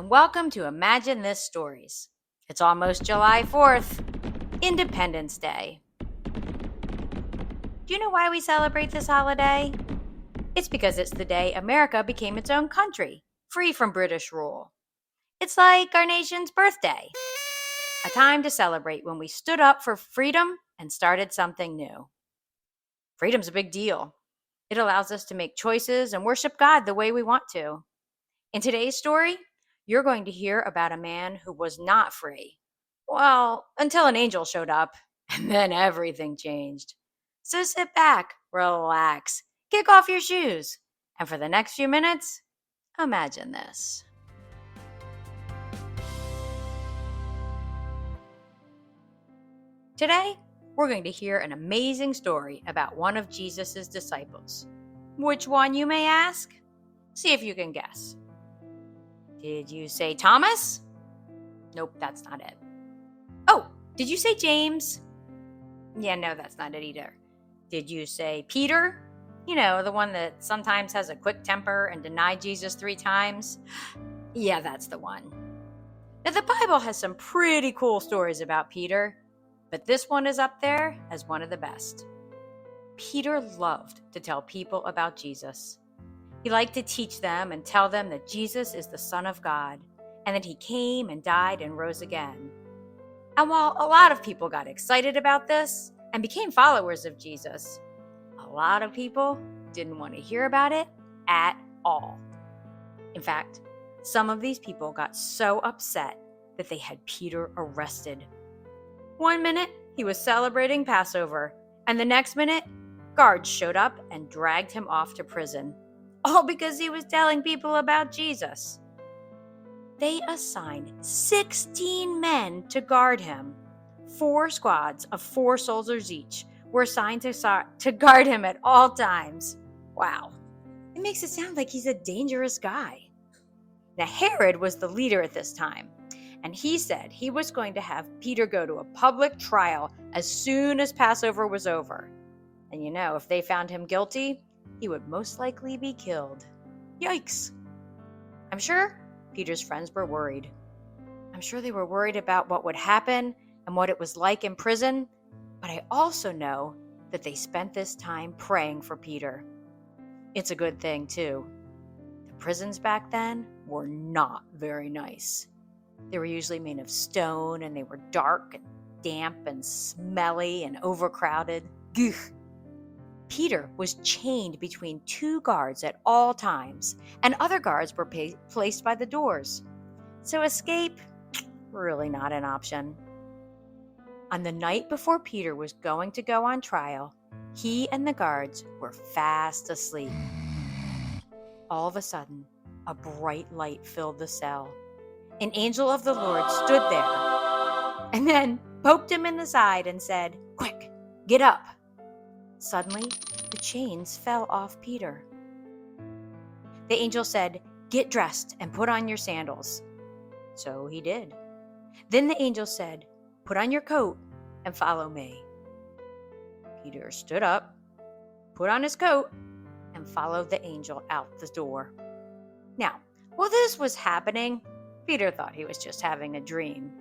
and welcome to Imagine This Stories. It's almost July 4th, Independence Day. Do you know why we celebrate this holiday? It's because it's the day America became its own country, free from British rule. It's like our nation's birthday, a time to celebrate when we stood up for freedom and started something new. Freedom's a big deal. It allows us to make choices and worship God the way we want to. In today's story, you're going to hear about a man who was not free. Well, until an angel showed up, and then everything changed. So sit back, relax, kick off your shoes, and for the next few minutes, imagine this. Today, we're going to hear an amazing story about one of Jesus' disciples. Which one, you may ask? See if you can guess. Did you say Thomas? Nope, that's not it. Oh, did you say James? Yeah, no, that's not it either. Did you say Peter? You know, the one that sometimes has a quick temper and denied Jesus 3 times? Yeah, that's the one. Now, the Bible has some pretty cool stories about Peter, but this one is up there as one of the best. Peter loved to tell people about Jesus. He liked to teach them and tell them that Jesus is the Son of God and that he came and died and rose again. And while a lot of people got excited about this and became followers of Jesus, a lot of people didn't want to hear about it at all. In fact, some of these people got so upset that they had Peter arrested. One minute, he was celebrating Passover, and the next minute, guards showed up and dragged him off to prison, all because he was telling people about Jesus. They assigned 16 men to guard him. 4 squads of 4 soldiers each were assigned to guard him at all times. Wow, it makes it sound like he's a dangerous guy. Now, Herod was the leader at this time, and he said he was going to have Peter go to a public trial as soon as Passover was over. And you know, if they found him guilty, he would most likely be killed. Yikes! I'm sure Peter's friends were worried. I'm sure they were worried about what would happen and what it was like in prison, but I also know that they spent this time praying for Peter. It's a good thing, too. The prisons back then were not very nice. They were usually made of stone, and they were dark and damp and smelly and overcrowded. Gugh. Peter was chained between 2 guards at all times, and other guards were placed by the doors. So escape, really not an option. On the night before Peter was going to go on trial, he and the guards were fast asleep. All of a sudden, a bright light filled the cell. An angel of the Lord stood there and then poked him in the side and said, "Quick, get up." Suddenly, the chains fell off Peter. The angel said, "Get dressed and put on your sandals." So he did. Then the angel said, "Put on your coat and follow me." Peter stood up, put on his coat, and followed the angel out the door. Now, while this was happening, Peter thought he was just having a dream.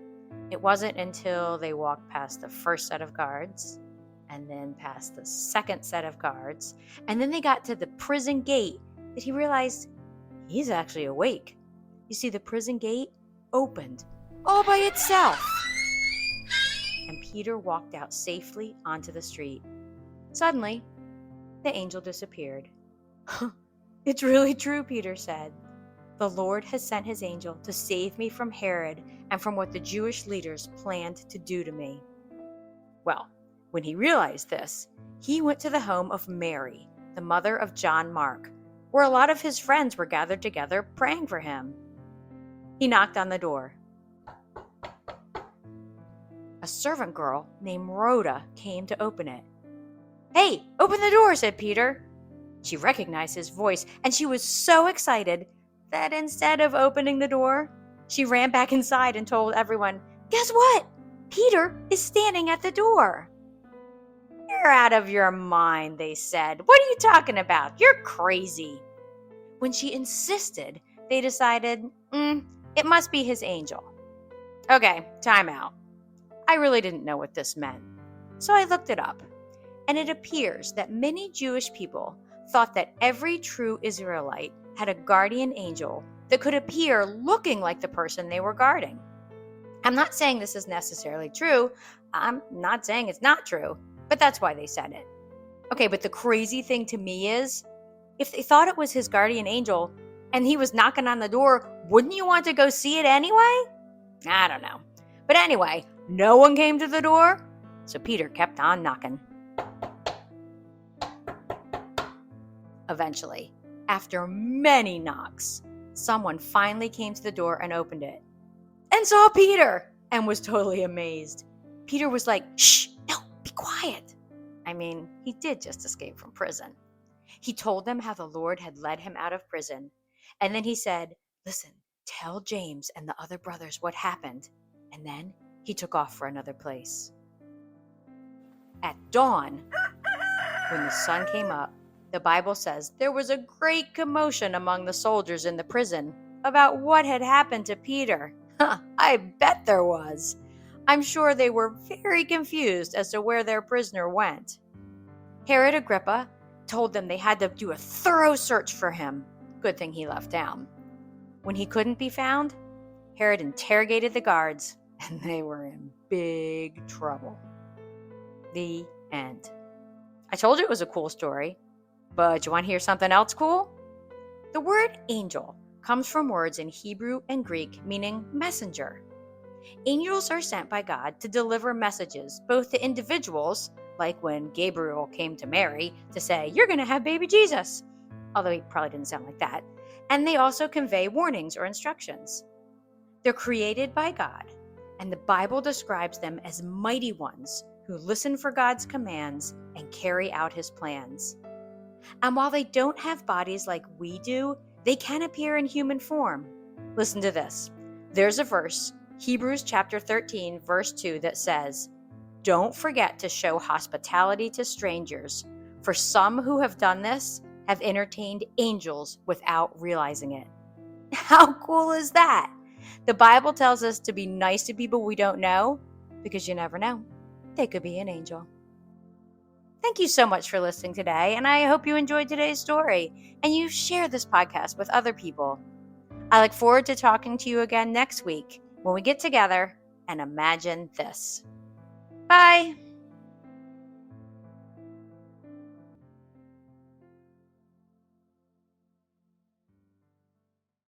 It wasn't until they walked past the first set of guards, and then past the second set of guards, and then they got to the prison gate that he realized he's actually awake. You see, the prison gate opened all by itself, and Peter walked out safely onto the street. Suddenly, the angel disappeared. "It's really true," Peter said. "The Lord has sent his angel to save me from Herod and from what the Jewish leaders planned to do to me." Well, when he realized this, he went to the home of Mary, the mother of John Mark, where a lot of his friends were gathered together praying for him. He knocked on the door. A servant girl named Rhoda came to open it. "Hey, open the door," said Peter. She recognized his voice, and she was so excited that instead of opening the door, she ran back inside and told everyone, "Guess what? Peter is standing at the door." "You're out of your mind," they said. "What are you talking about? You're crazy." When she insisted, they decided, It must be his angel. Okay, time out. I really didn't know what this meant. So I looked it up. And it appears that many Jewish people thought that every true Israelite had a guardian angel that could appear looking like the person they were guarding. I'm not saying this is necessarily true. I'm not saying it's not true, but that's why they said it. Okay, but the crazy thing to me is, if they thought it was his guardian angel and he was knocking on the door, wouldn't you want to go see it anyway? I don't know. But anyway, no one came to the door, so Peter kept on knocking. Eventually, after many knocks, someone finally came to the door and opened it and saw Peter and was totally amazed. Peter was like, "Shh, no, be quiet." I mean, he did just escape from prison. He told them how the Lord had led him out of prison. And then he said, "Listen, tell James and the other brothers what happened." And then he took off for another place. At dawn, when the sun came up, the Bible says there was a great commotion among the soldiers in the prison about what had happened to Peter. I bet there was. I'm sure they were very confused as to where their prisoner went. Herod Agrippa told them they had to do a thorough search for him. Good thing he left town. When he couldn't be found, Herod interrogated the guards, and they were in big trouble. The end. I told you it was a cool story, but you want to hear something else cool? The word angel comes from words in Hebrew and Greek meaning messenger. Angels are sent by God to deliver messages both to individuals, like when Gabriel came to Mary to say, "You're going to have baby Jesus," although he probably didn't sound like that, and they also convey warnings or instructions. They're created by God, and the Bible describes them as mighty ones who listen for God's commands and carry out his plans. And while they don't have bodies like we do, they can appear in human form. Listen to this. There's a verse, Hebrews chapter 13, verse 2, that says, "Don't forget to show hospitality to strangers, for some who have done this have entertained angels without realizing it." How cool is that? The Bible tells us to be nice to people we don't know, because you never know. They could be an angel. Thank you so much for listening today, and I hope you enjoyed today's story and you share this podcast with other people. I look forward to talking to you again next week when we get together and imagine this. Bye.